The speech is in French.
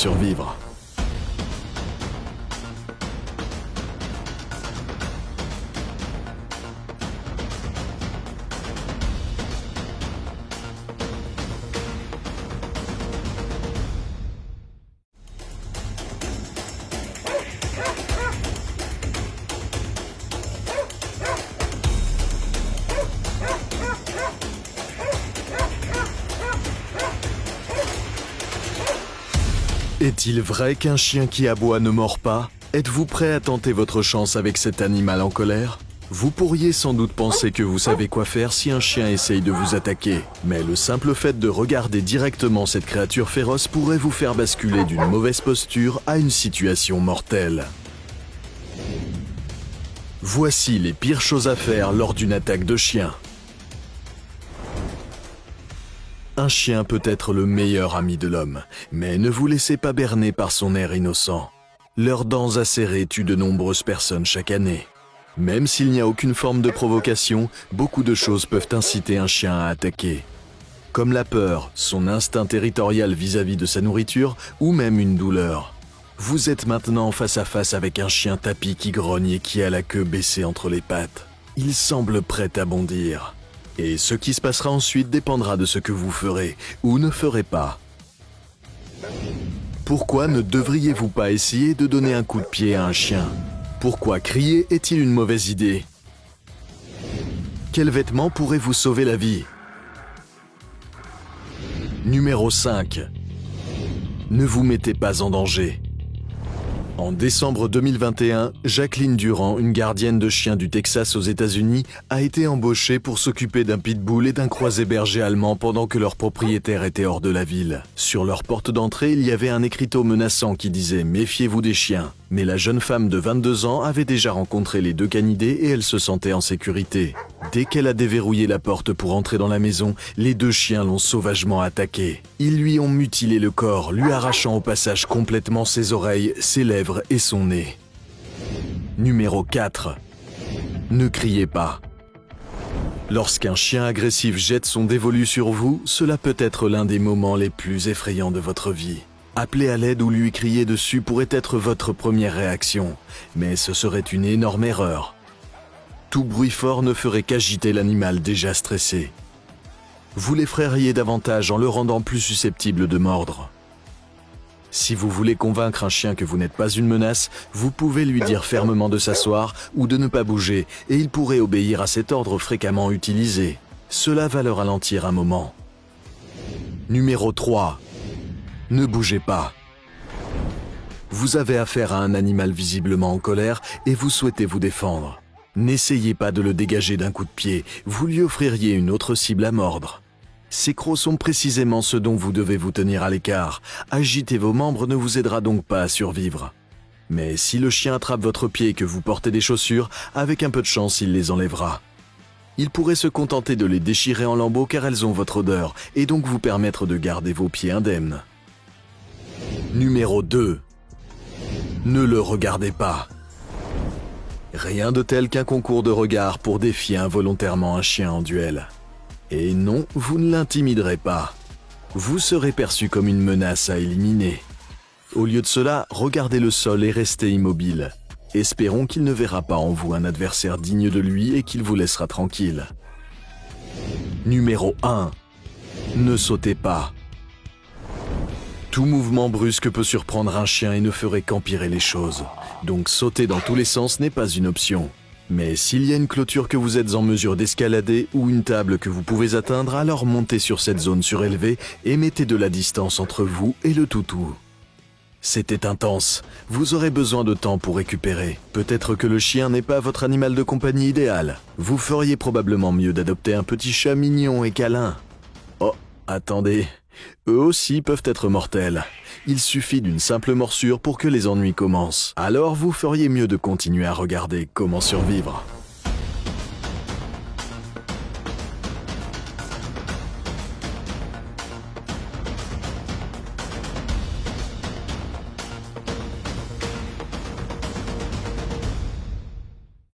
Survivre. Est-il vrai qu'un chien qui aboie ne mord pas? Êtes-vous prêt à tenter votre chance avec cet animal en colère? Vous pourriez sans doute penser que vous savez quoi faire si un chien essaye de vous attaquer, mais le simple fait de regarder directement cette créature féroce pourrait vous faire basculer d'une mauvaise posture à une situation mortelle. Voici les pires choses à faire lors d'une attaque de chien. Un chien peut être le meilleur ami de l'homme, mais ne vous laissez pas berner par son air innocent. Leurs dents acérées tuent de nombreuses personnes chaque année. Même s'il n'y a aucune forme de provocation, beaucoup de choses peuvent inciter un chien à attaquer. Comme la peur, son instinct territorial vis-à-vis de sa nourriture, ou même une douleur. Vous êtes maintenant face à face avec un chien tapi qui grogne et qui a la queue baissée entre les pattes. Il semble prêt à bondir. Et ce qui se passera ensuite dépendra de ce que vous ferez ou ne ferez pas. Pourquoi ne devriez-vous pas essayer de donner un coup de pied à un chien? Pourquoi crier est-il une mauvaise idée? Quel vêtement pourrait vous sauver la vie? Numéro 5. Ne vous mettez pas en danger. En décembre 2021, Jacqueline Durand, une gardienne de chiens du Texas aux États-Unis, a été embauchée pour s'occuper d'un pitbull et d'un croisé berger allemand pendant que leur propriétaire était hors de la ville. Sur leur porte d'entrée, il y avait un écriteau menaçant qui disait « Méfiez-vous des chiens ». Mais la jeune femme de 22 ans avait déjà rencontré les deux canidés et elle se sentait en sécurité. Dès qu'elle a déverrouillé la porte pour entrer dans la maison, les deux chiens l'ont sauvagement attaquée. Ils lui ont mutilé le corps, lui arrachant au passage complètement ses oreilles, ses lèvres et son nez. Numéro 4. Ne criez pas. Lorsqu'un chien agressif jette son dévolu sur vous, cela peut être l'un des moments les plus effrayants de votre vie. Appeler à l'aide ou lui crier dessus pourrait être votre première réaction, mais ce serait une énorme erreur. Tout bruit fort ne ferait qu'agiter l'animal déjà stressé. Vous l'effraieriez davantage en le rendant plus susceptible de mordre. Si vous voulez convaincre un chien que vous n'êtes pas une menace, vous pouvez lui dire fermement de s'asseoir ou de ne pas bouger, et il pourrait obéir à cet ordre fréquemment utilisé. Cela va le ralentir un moment. Numéro 3. Ne bougez pas. Vous avez affaire à un animal visiblement en colère et vous souhaitez vous défendre. N'essayez pas de le dégager d'un coup de pied, vous lui offririez une autre cible à mordre. Ces crocs sont précisément ce dont vous devez vous tenir à l'écart. Agiter vos membres ne vous aidera donc pas à survivre. Mais si le chien attrape votre pied et que vous portez des chaussures, avec un peu de chance, il les enlèvera. Il pourrait se contenter de les déchirer en lambeaux car elles ont votre odeur et donc vous permettre de garder vos pieds indemnes. Numéro 2. Ne le regardez pas. Rien de tel qu'un concours de regard pour défier involontairement un chien en duel. Et non, vous ne l'intimiderez pas. Vous serez perçu comme une menace à éliminer. Au lieu de cela, regardez le sol et restez immobile. Espérons qu'il ne verra pas en vous un adversaire digne de lui et qu'il vous laissera tranquille. Numéro 1. Ne sautez pas. Tout mouvement brusque peut surprendre un chien et ne ferait qu'empirer les choses. Donc sauter dans tous les sens n'est pas une option. Mais s'il y a une clôture que vous êtes en mesure d'escalader ou une table que vous pouvez atteindre, alors montez sur cette zone surélevée et mettez de la distance entre vous et le toutou. C'était intense. Vous aurez besoin de temps pour récupérer. Peut-être que le chien n'est pas votre animal de compagnie idéal. Vous feriez probablement mieux d'adopter un petit chat mignon et câlin. Oh, attendez. Eux aussi peuvent être mortels. Il suffit d'une simple morsure pour que les ennuis commencent. Alors vous feriez mieux de continuer à regarder Comment survivre.